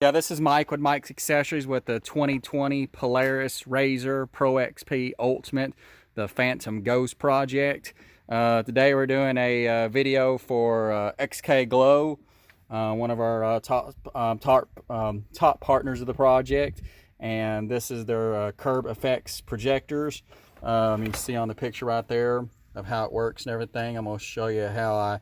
Yeah, this is Mike with Mike's Accessories with the 2020 Polaris RZR Pro XP Ultimate, the Phantom Ghost project. Today we're doing a video for XK Glow, one of our top partners of the project, and this is their curb effects projectors. You can see on the picture right there of how it works and everything. I'm going to show you how I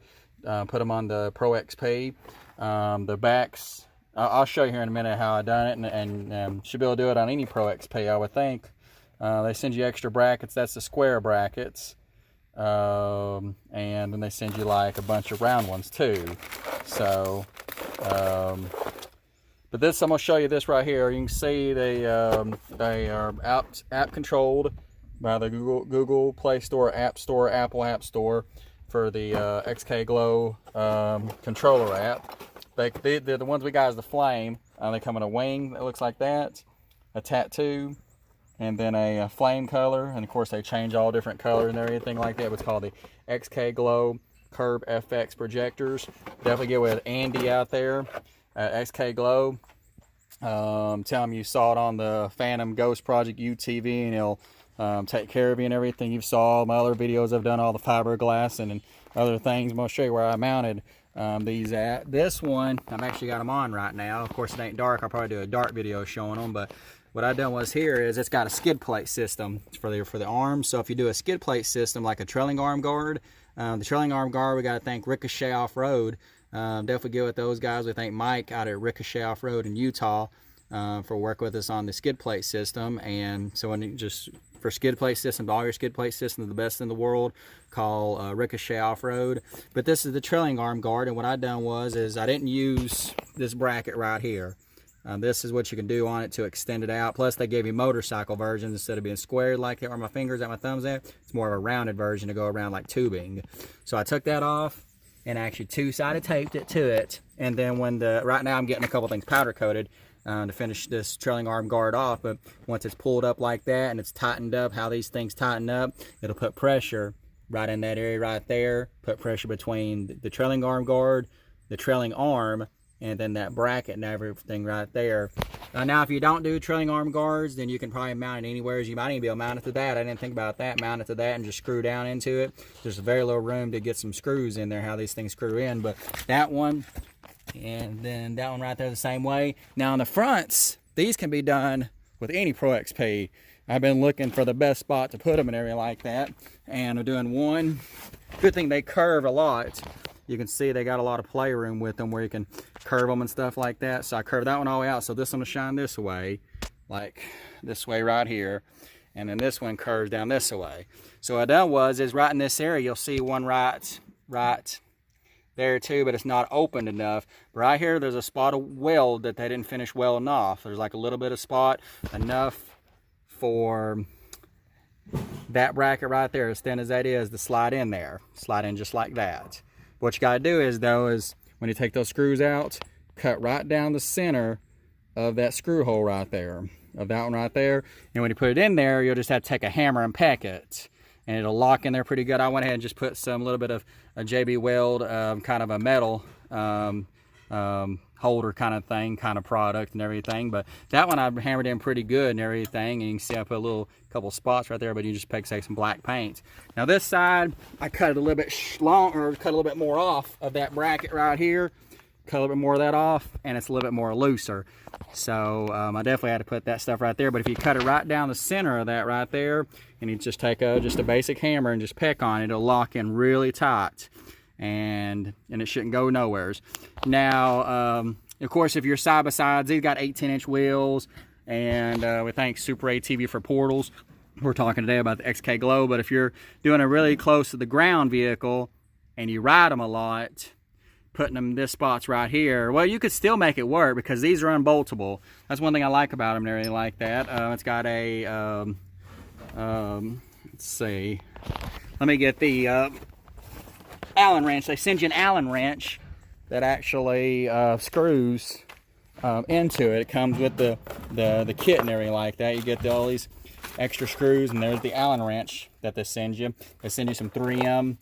put them on the Pro XP. The backs, I'll show you here in a minute how I done it, and should be able to do it on any Pro XP, I would think. They send you extra brackets. That's the square brackets, and then they send you like a bunch of round ones too. So, but this, I'm gonna show you this right here. You can see they are app controlled by the Google Play Store, App Store, Apple App Store for the XK Glow controller app. They're the ones we got is the flame. They come in a wing that looks like that, a tattoo, and then a flame color. And of course they change all different colors and everything like that. It's called the XK Glow Curb FX Projectors. Definitely get with Andy out there at XK Glow. Tell him you saw it on the Phantom Ghost Project UTV, and he'll take care of you and everything. You saw all my other videos. I've done all the fiberglass and other things. I'm going to show you where I mounted these at. This one, I've actually got them on right now. Of course it ain't dark. I'll probably do a dark video showing them, but what I done was here is it's got a skid plate system for the arms. So if you do a skid plate system like a trailing arm guard, the trailing arm guard, we got to thank Ricochet Off-Road. Definitely get with those guys. We thank Mike out at Ricochet Off-Road in Utah for working with us on the skid plate system. And so when you just for skid plate systems, all your skid plate systems are the best in the world, call Ricochet Off-Road. But this is the trailing arm guard, and what I done was I didn't use this bracket right here. This is what you can do on it to extend it out. Plus they gave you motorcycle versions. Instead of being squared like that where my fingers at my thumbs at, it's more of a rounded version to go around like tubing. So I took that off and actually two-sided taped it to it. And then when right now I'm getting a couple things powder coated to finish this trailing arm guard off, but once it's pulled up like that and it's tightened up, how these things tighten up, it'll put pressure right in that area right there, put pressure between the trailing arm guard, the trailing arm, and then that bracket and everything right there. Now if you don't do trailing arm guards, then you can probably mount it anywhere. You might even be able to mount it to that. I didn't think about that. Mount it to that and just screw down into it. There's a very little room to get some screws in there, how these things screw in. But that one, and then that one right there the same way. Now on the fronts, these can be done with any Pro XP. I've been looking for the best spot to put them and everything like that, and I'm doing one. Good thing they curve a lot. You can see they got a lot of playroom with them where you can curve them and stuff like that. So I curved that one all the way out, so this one will shine this way, like this way right here, and then this one curves down this way. So what I done was right in this area you'll see one right there too, but it's not opened enough. Right here there's a spot of weld that they didn't finish welding off. There's like a little bit of spot, enough for that bracket right there, as thin as that is, to slide in there. Slide in just like that. What you got to do is when you take those screws out, cut right down the center of that screw hole right there, of that one right there. And when you put it in there, you'll just have to take a hammer and peck it, and it'll lock in there pretty good. I went ahead and just put some little bit of a JB Weld, kind of a metal holder kind of thing, kind of product and everything. But that one I hammered in pretty good and everything, and you can see I put a couple spots right there, but you just pick say some black paint. Now this side I cut it a little bit longer, cut a little bit more off of that bracket right here, cut a little bit more of that off, and it's a little bit more looser. So I definitely had to put that stuff right there. But if you cut it right down the center of that right there, and you just take just a basic hammer and just peck on it, it'll lock in really tight, and it shouldn't go nowheres. Now of course if you're side by sides, these got 18-inch wheels, and we thank Super ATV for portals. We're talking today about the XK Glow. But if you're doing a really close to the ground vehicle and you ride them a lot, putting them this spots right here, well, you could still make it work because these are unboltable. That's one thing I like about them and everything like that. It's got a let's see, let me get the Allen wrench. They send you an Allen wrench that actually screws into it. It comes with the kit and everything like that. You get all these extra screws, and there's the Allen wrench that they send you. They send you some 3M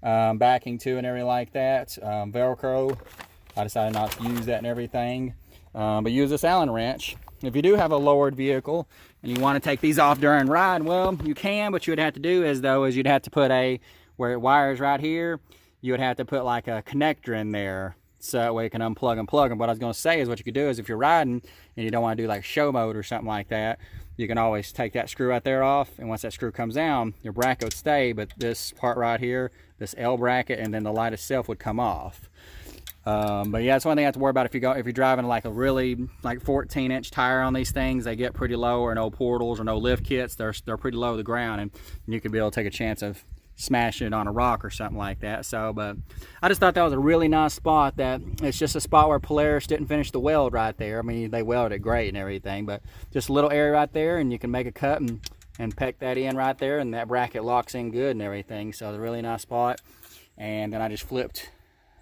backing too and everything like that. Velcro. I decided not to use that and everything. But use this Allen wrench. If you do have a lowered vehicle and you want to take these off during ride, well, you can, but you would have to do is you'd have to put where it wires right here, you would have to put like a connector in there, so that way you can unplug and plug them. What I was going to say is what you could do is if you're riding and you don't want to do like show mode or something like that, you can always take that screw right there off, and once that screw comes down, your bracket would stay, but this part right here, this L bracket, and then the light itself would come off. But yeah, that's one thing you have to worry about if you're driving like a really like 14-inch tire on these things. They get pretty low, or no portals or no lift kits. They're pretty low to the ground, and you could be able to take a chance of smashing it on a rock or something like that. So, but I just thought that was a really nice spot. That it's just a spot where Polaris didn't finish the weld right there. I mean, they welded it great and everything, but just a little area right there, and you can make a cut and peck that in right there, and that bracket locks in good and everything. So it's a really nice spot. And then I just flipped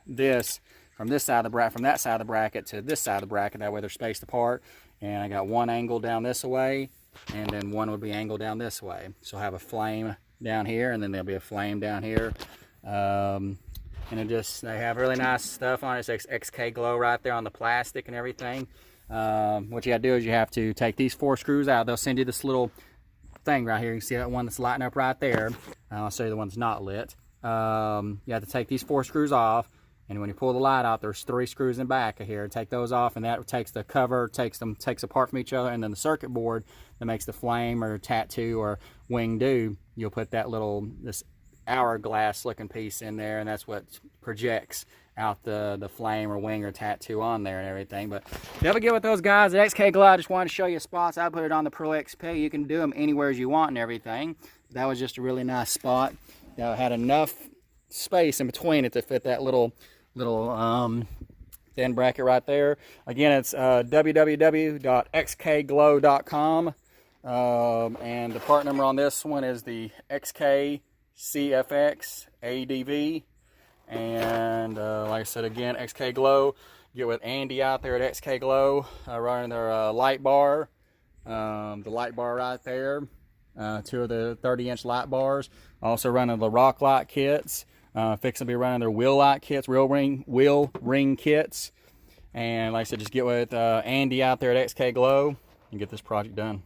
this from this side of the bracket, from that side of the bracket to this side of the bracket. That way they're spaced apart. And I got one angle down this way, and then one would be angled down this way. So I have a flame down here, and then there'll be a flame down here. And they have really nice stuff on it. It's XK Glow right there on the plastic and everything. What you gotta do is you have to take these 4 screws out. They'll send you this little thing right here. You can see that one that's lighting up right there. I'll show you the one that's not lit. You have to take these 4 screws off, and when you pull the light out, there's 3 screws in back of here. Take those off, and that takes the cover, takes apart from each other, and then the circuit board that makes the flame or tattoo or wing do, you'll put this hourglass looking piece in there, and that's what projects out the flame or wing or tattoo on there and everything. But never get with those guys at XK Glow. I just wanted to show you spots. I put it on the Pro XP. You can do them anywhere as you want and everything. That was just a really nice spot. It had enough space in between it to fit that little thin bracket right there. Again, it's www.xkglow.com, and the part number on this one is the XKCFX ADV. And like I said, again, XK Glow. Get with Andy out there at XK Glow, running their light bar, the light bar right there, 2 of the 30-inch light bars. Also running the rock light kits. Fixing to be running their wheel light kits, wheel ring kits. And like I said, just get with Andy out there at XK Glow and get this project done.